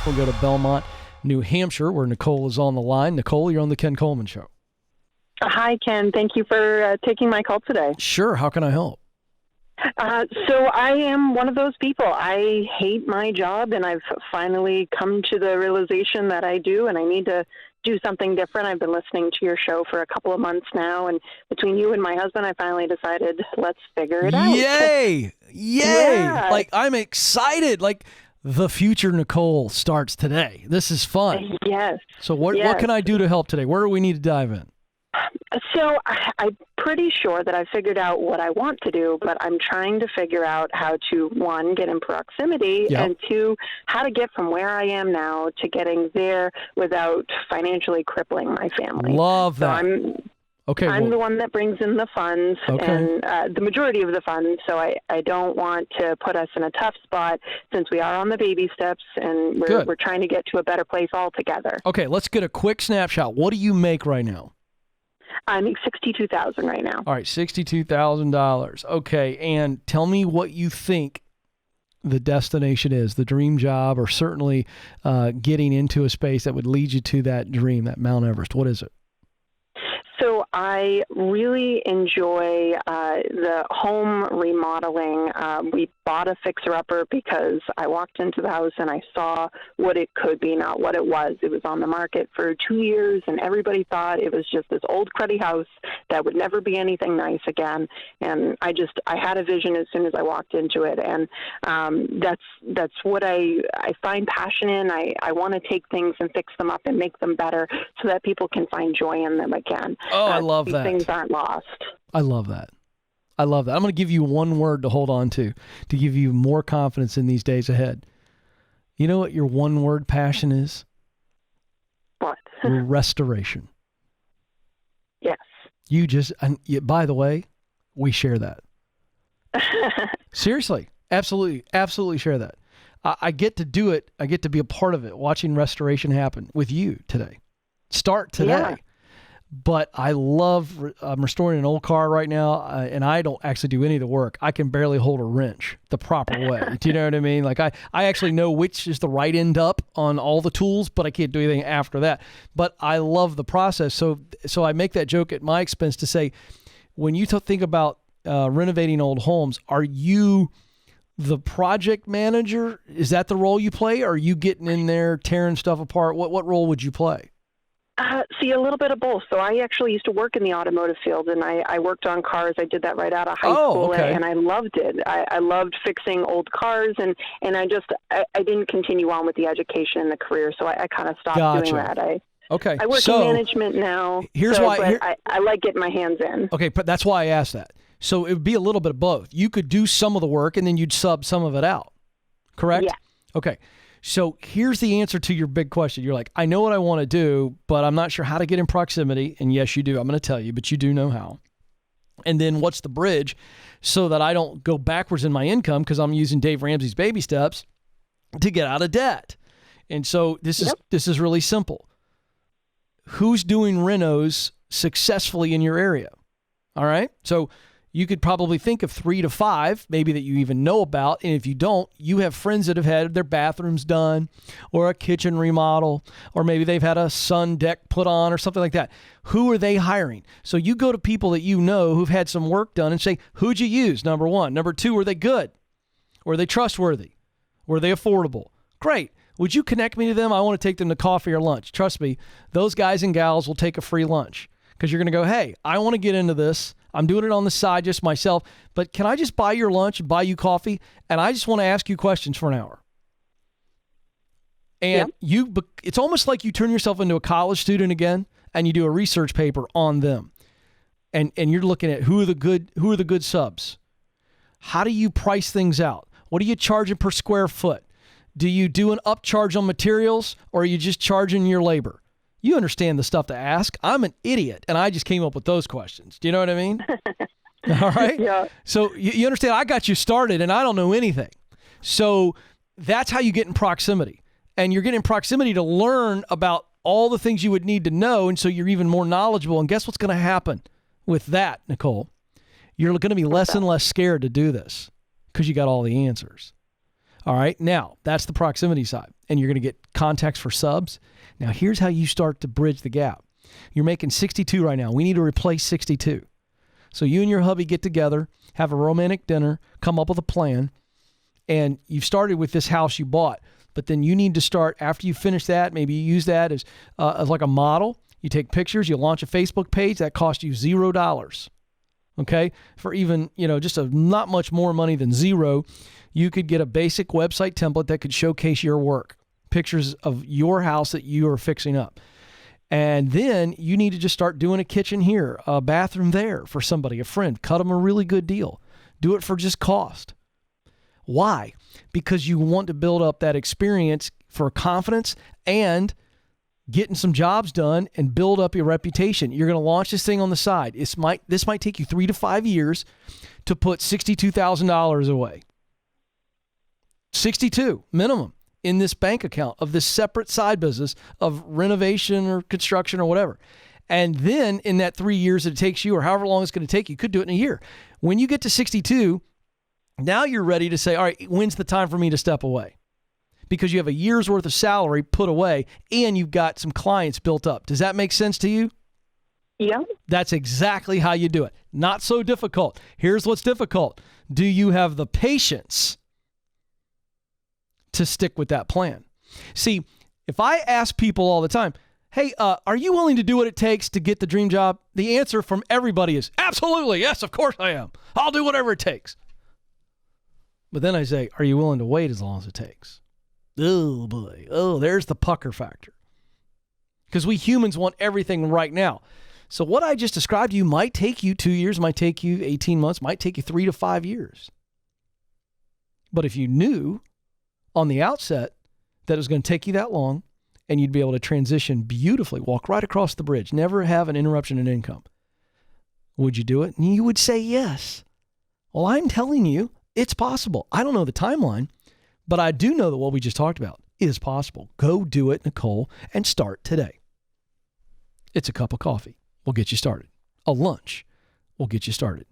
We'll go to Belmont, New Hampshire, where Nicole is on the line. Nicole, you're on the Ken Coleman Show. Hi, Ken. Thank you for taking my call today. Sure. How can I help? So I am one of those people. I hate my job, and I've finally come to the realization that I do, and I need to do something different. I've been listening to your show for a couple of months now, and between you and my husband, I finally decided, let's figure it out. Yay! Yay! Yeah. Like, I'm excited. Like, the future Nicole starts today. This is fun. Yes. So what Yes. can I do to help today? Where do we need to dive in? So I'm pretty sure that I figured out what I want to do, but I'm trying to figure out how to, one, get in proximity, Yep. and two, how to get from where I am now to getting there without financially crippling my family. Love So that. I'm the one that brings in the funds, Okay. and the majority of the funds, so I don't want to put us in a tough spot since we are on the baby steps, and we're trying to get to a better place altogether. Okay, let's get a quick snapshot. What do you make right now? I make $62,000 right now. All right, $62,000. Okay, and tell me what you think the destination is, the dream job, or certainly getting into a space that would lead you to that dream, that Mount Everest. What is it? So I really enjoy the home remodeling. We bought a fixer-upper because I walked into the house and I saw what it could be, not what it was. It was on the market for 2 years, and everybody thought it was just this old cruddy house that would never be anything nice again. And I had a vision as soon as I walked into it, and that's what I find passion in. I want to take things and fix them up and make them better so that people can find joy in them again. Oh, I love these that. Things aren't lost. I love that. I love that. I'm going to give you one word to hold on to give you more confidence in these days ahead. You know what your one word passion is? What? Restoration. Yes. By the way, we share that. Seriously. Absolutely share that. I get to do it. I get to be a part of it, watching restoration happen with you today. Start today. Yeah. But I'm restoring an old car right now, and I don't actually do any of the work. I can barely hold a wrench the proper way. Do you know what I mean? Like I actually know which is the right end up on all the tools, but I can't do anything after that. But I love the process. So I make that joke at my expense to say, when you think about renovating old homes, are you the project manager? Is that the role you play? Or are you getting in there, tearing stuff apart? What role would you play? See, a little bit of both. So I actually used to work in the automotive field, and I worked on cars. I did that right out of high school, okay. and I loved it. I loved fixing old cars, and I didn't continue on with the education and the career, so I kind of stopped doing that. I work in management now, I like getting my hands in. Okay, but that's why I asked that. So it would be a little bit of both. You could do some of the work, and then you'd sub some of it out, correct? Yeah. Okay. So here's the answer to your big question. You're like, I know what I want to do, but I'm not sure how to get in proximity. And yes, you do. I'm going to tell you, but you do know how. And then what's the bridge so that I don't go backwards in my income because I'm using Dave Ramsey's baby steps to get out of debt. And so this is really simple. Who's doing renos successfully in your area? All right. So you could probably think of 3 to 5, maybe that you even know about. And if you don't, you have friends that have had their bathrooms done or a kitchen remodel, or maybe they've had a sun deck put on or something like that. Who are they hiring? So you go to people that you know who've had some work done and say, who'd you use? Number one. Number two, are they good? Were they trustworthy? Were they affordable? Great. Would you connect me to them? I want to take them to coffee or lunch. Trust me, those guys and gals will take a free lunch because you're going to go, hey, I want to get into this. I'm doing it on the side just myself, but can I just buy your lunch and buy you coffee? And I just want to ask you questions for an hour. And it's almost like you turn yourself into a college student again, and you do a research paper on them. And you're looking at who are the good subs? How do you price things out? What are you charging per square foot? Do you do an upcharge on materials, or are you just charging your labor? You understand the stuff to ask. I'm an idiot, and I just came up with those questions. Do you know what I mean? All right? Yeah. So you understand, I got you started, and I don't know anything. So that's how you get in proximity. And you're getting in proximity to learn about all the things you would need to know, and so you're even more knowledgeable. And guess what's going to happen with that, Nicole? You're going to be less and less scared to do this because you got all the answers. All right? Now, that's the proximity side. and you're going to get contacts for subs. Now, here's how you start to bridge the gap. You're making 62 right now. We need to replace 62. So you and your hubby get together, have a romantic dinner, come up with a plan, and you've started with this house you bought. But then you need to start, after you finish that, maybe you use that as like a model. You take pictures, you launch a Facebook page. That costs you $0. Okay? For even, just not much more money than zero, you could get a basic website template that could showcase your work, pictures of your house that you are fixing up. And then you need to just start doing a kitchen here, a bathroom there for somebody, a friend. Cut them a really good deal. Do it for just cost. Why? Because you want to build up that experience for confidence and getting some jobs done and build up your reputation. You're going to launch this thing on the side. This might take you 3 to 5 years to put $62,000 away. 62 minimum in this bank account of this separate side business of renovation or construction or whatever. And then in that 3 years that it takes you, or however long it's going to take you, could do it in a year. When you get to 62, now you're ready to say, all right, when's the time for me to step away? Because you have a year's worth of salary put away and you've got some clients built up. Does that make sense to you? Yeah. That's exactly how you do it. Not so difficult. Here's what's difficult. Do you have the patience to stick with that plan? See, if I ask people all the time, hey, are you willing to do what it takes to get the dream job? The answer from everybody is absolutely. Yes, of course I am. I'll do whatever it takes. But then I say, are you willing to wait as long as it takes? Oh boy. Oh, there's the pucker factor. Because we humans want everything right now. So what I just described to you might take you 2 years, might take you 18 months, might take you 3 to 5 years. But if you knew on the outset that it was going to take you that long and you'd be able to transition beautifully, walk right across the bridge, never have an interruption in income, would you do it? And you would say yes. Well, I'm telling you, it's possible. I don't know the timeline, but I do know that what we just talked about is possible. Go do it, Nicole, and start today. It's a cup of coffee will get you started. A lunch will get you started.